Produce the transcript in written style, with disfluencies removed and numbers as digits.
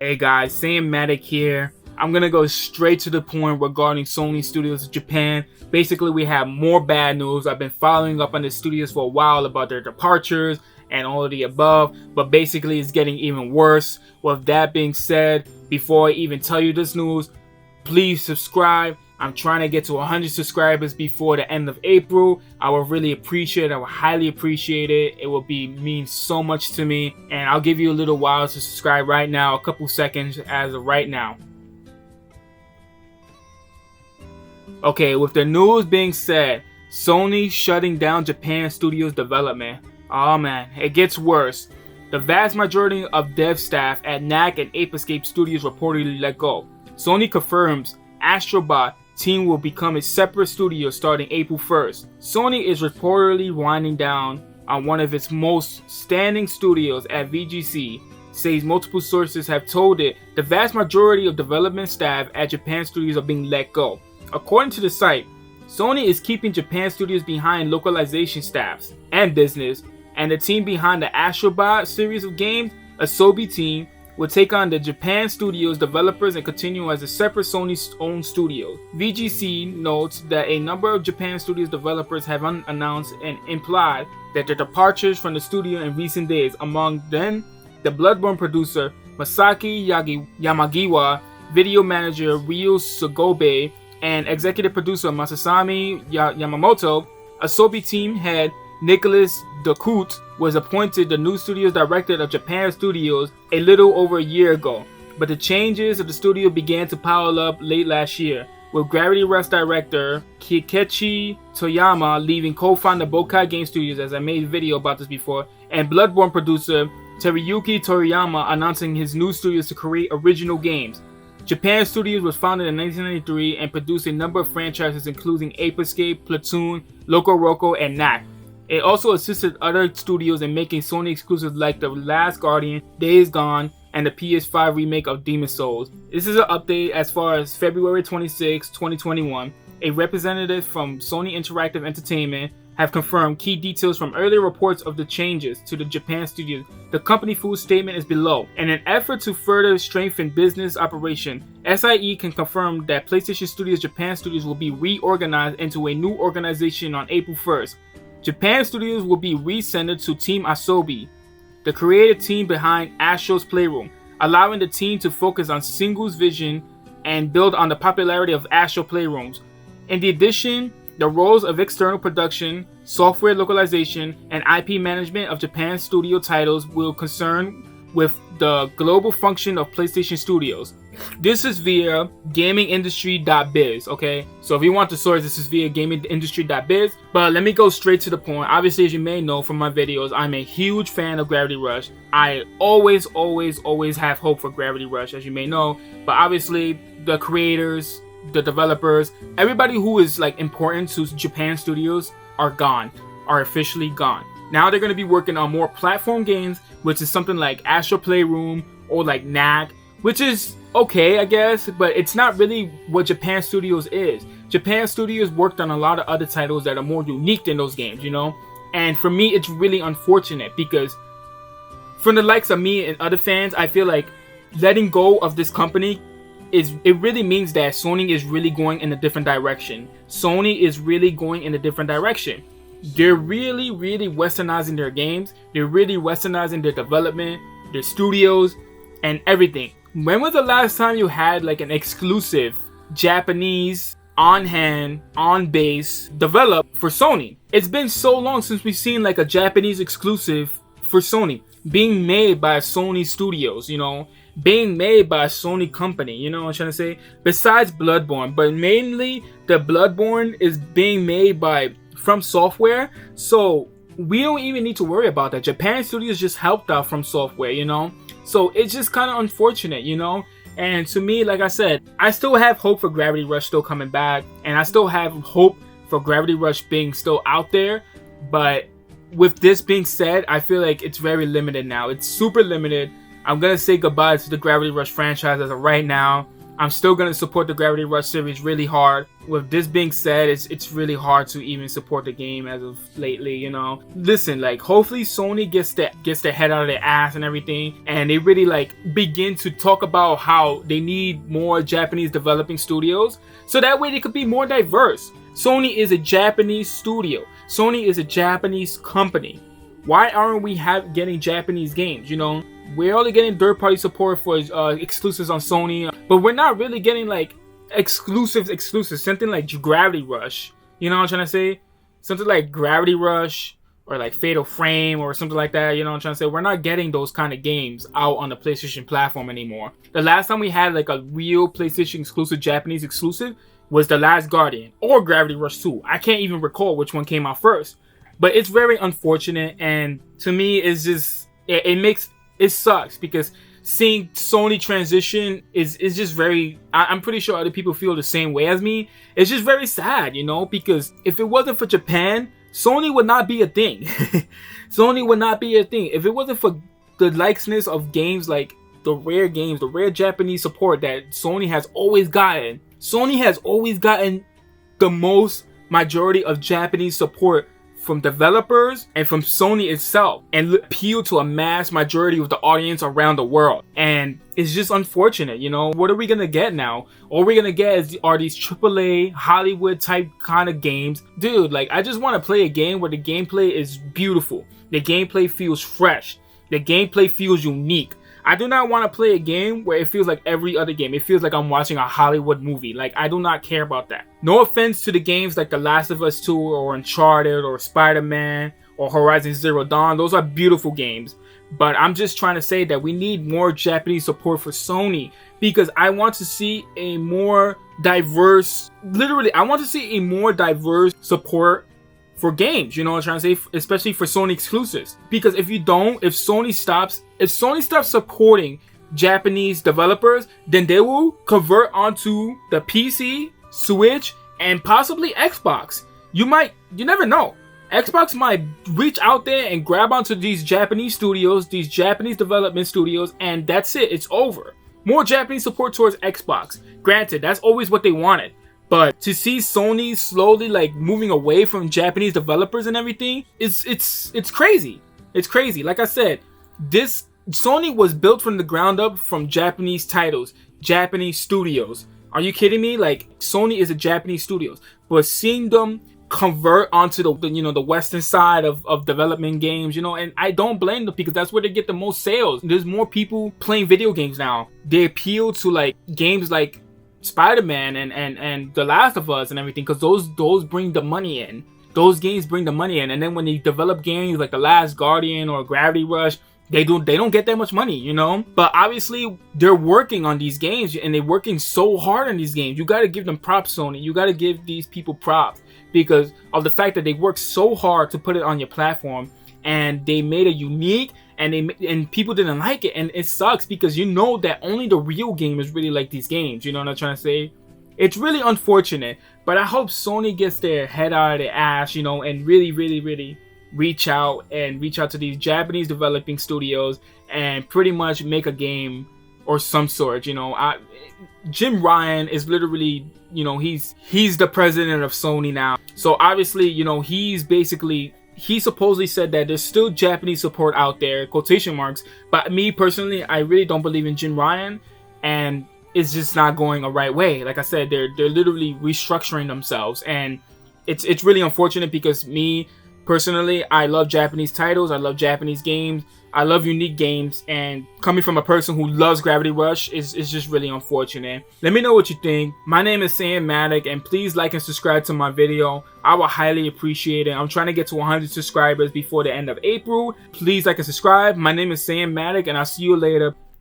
Hey guys, Sam Matic here. I'm gonna go straight to the point regarding Sony Studios in Japan. Basically, we have more bad news. I've been following up on the studios for a while about their departures and all of the above, but basically it's getting even worse. With that being said, before I even tell you this news, please subscribe. I'm trying to get to 100 subscribers before the end of April. I would really appreciate it. I would highly appreciate it. It will mean so much to me. And I'll give you a little while to subscribe right now, a couple seconds as of right now. Okay, with the news being said, Sony shutting down Japan Studios development. Oh man, it gets worse. The vast majority of dev staff at NAC and Ape Escape Studios reportedly let go. Sony confirms Astrobot team will become a separate studio starting April 1st. Sony is reportedly winding down on one of its most standing studios at VGC, says multiple sources have told it the vast majority of development staff at Japan Studios are being let go. According to the site, Sony is keeping Japan Studios behind localization staffs and business, and the team behind the Astrobot series of games, Asobi team, will take on the Japan Studios developers and continue as a separate Sony-owned studio. VGC notes that a number of Japan Studios developers have announced and implied that their departures from the studio in recent days, among them the Bloodborne producer Masaki Yamagiwa, video manager Ryu Sugobe, and executive producer Masasami Yamamoto. Asobi team head Nicholas Decoute was appointed the new studio's director of Japan Studios a little over a year ago, but the changes of the studio began to pile up late last year, with Gravity Rush director Kikechi Toyama leaving co-founder Bokai Game Studios, as I made a video about this before, and Bloodborne producer Teruyuki Toriyama announcing his new studios to create original games. Japan Studios was founded in 1993 and produced a number of franchises including Ape Escape, Platoon, Loco Roco, and Knack. It also assisted other studios in making Sony exclusives like The Last Guardian, Days Gone, and the PS5 remake of Demon's Souls. This is an update as far as February 26, 2021. A representative from Sony Interactive Entertainment have confirmed key details from earlier reports of the changes to the Japan studios. The company full statement is below. In an effort to further strengthen business operation, SIE can confirm that PlayStation Studios Japan Studios will be reorganized into a new organization on April 1st. Japan Studios will be recentered to Team Asobi, the creative team behind Astro's Playroom, allowing the team to focus on singles vision and build on the popularity of Astro Playrooms. In addition, the roles of external production, software localization, and IP management of Japan Studio titles will concern with the global function of PlayStation Studios. This is via gamingindustry.biz, okay? So if you want the source, this is via gamingindustry.biz. But let me go straight to the point. Obviously, as you may know from my videos, I'm a huge fan of Gravity Rush. I always have hope for Gravity Rush, as you may know. But obviously, the creators, the developers, everybody who is like important to Japan Studios are officially gone. Now they're going to be working on more platform games, which is something like Astro Playroom or like Knack, which is okay, I guess, but it's not really what Japan Studios is. Japan Studios worked on a lot of other titles that are more unique than those games, you know? And for me, it's really unfortunate because from the likes of me and other fans, I feel like letting go of this company it really means that Sony is really going in a different direction. Sony is really going in a different direction. They're really westernizing their games. They're really westernizing their development, their studios, and everything. When was the last time you had like an exclusive Japanese on-hand, on-base developed for Sony? It's been so long since we've seen like a Japanese exclusive for Sony being made by Sony Studios, you know, being made by a Sony company, you know what I'm trying to say? Besides Bloodborne, but mainly the Bloodborne is being made by From Software, so we don't even need to worry about that. Japan Studios just helped out From Software, you know? So it's just kind of unfortunate, you know? And to me, like I said, I still have hope for Gravity Rush still coming back, and I still have hope for Gravity Rush being still out there, but with this being said, I feel like it's very limited now. It's super limited. I'm gonna say goodbye to the Gravity Rush franchise as of right now. I'm still gonna support the Gravity Rush series really hard. With this being said, it's really hard to even support the game as of lately, you know. Listen, like, hopefully Sony gets their head out of their ass and everything, and they really like begin to talk about how they need more Japanese developing studios, so that way they could be more diverse. Sony is a Japanese studio. Sony is a Japanese company. Why aren't we getting Japanese games, you know? We're only getting third-party support for exclusives on Sony, but we're not really getting like exclusives. Something like Gravity Rush. You know what I'm trying to say? Something like Gravity Rush or like Fatal Frame or something like that. You know what I'm trying to say? We're not getting those kind of games out on the PlayStation platform anymore. The last time we had like a real PlayStation exclusive, Japanese exclusive, was The Last Guardian or Gravity Rush 2. I can't even recall which one came out first. But it's very unfortunate, and to me, it's just it sucks because seeing Sony transition is just very. I'm pretty sure other people feel the same way as me. It's just very sad, you know, because if it wasn't for Japan, Sony would not be a thing. Sony would not be a thing if it wasn't for the likeness of games like the rare Japanese support that Sony has always gotten. Sony has always gotten the most majority of Japanese support from developers and from Sony itself, and appeal to a mass majority of the audience around the world. And it's just unfortunate, you know. What are we gonna get now? All we're gonna get are these AAA Hollywood type kind of games. Dude, like, I just want to play a game where the gameplay is beautiful, the gameplay feels fresh, the gameplay feels unique. I do not want to play a game where it feels like every other game. It feels like I'm watching a Hollywood movie. Like, I do not care about that. No offense to the games like The Last of Us 2 or Uncharted or Spider-Man or Horizon Zero Dawn. Those are beautiful games. But I'm just trying to say that we need more Japanese support for Sony, because I want to see a more diverse, I want to see a more diverse support for games, you know what I'm trying to say, especially for Sony exclusives. Because if Sony stops supporting Japanese developers, then they will convert onto the PC, Switch, and possibly Xbox. You never know. Xbox might reach out there and grab onto these Japanese studios, these Japanese development studios, and that's it. It's over. More Japanese support towards Xbox. Granted, that's always what they wanted. But to see Sony slowly like moving away from Japanese developers and everything, it's crazy. It's crazy. Like I said, this Sony was built from the ground up from Japanese titles, Japanese studios. Are you kidding me? Like, Sony is a Japanese studios, but seeing them convert onto the Western side of development games, you know, and I don't blame them, because that's where they get the most sales. There's more people playing video games now. They appeal to like games like Spider-Man and The Last of Us and everything, because those bring the money in. Those games bring the money in, and then when they develop games like The Last Guardian or Gravity Rush, they don't get that much money, you know. But obviously they're working on these games, and they're working so hard on these games. You got to give them props, Sony. You got to give these people props because of the fact that they worked so hard to put it on your platform, and they made it unique. And people didn't like it, and it sucks because you know that only the real gamers really like these games. You know what I'm trying to say? It's really unfortunate, but I hope Sony gets their head out of their ass, you know, and really reach out to these Japanese developing studios and pretty much make a game or some sort. You know, Jim Ryan is literally, you know, he's the president of Sony now, so obviously, you know, he supposedly said that there's still Japanese support out there, quotation marks. But me personally, I really don't believe in Jim Ryan, and it's just not going a right way. Like I said, they're literally restructuring themselves, and it's really unfortunate because me personally, I love Japanese titles, I love Japanese games, I love unique games, and coming from a person who loves Gravity Rush is just really unfortunate. Let me know what you think. My name is Sam Maddock, and please like and subscribe to my video. I would highly appreciate it. I'm trying to get to 100 subscribers before the end of April. Please like and subscribe. My name is Sam Maddock, and I'll see you later.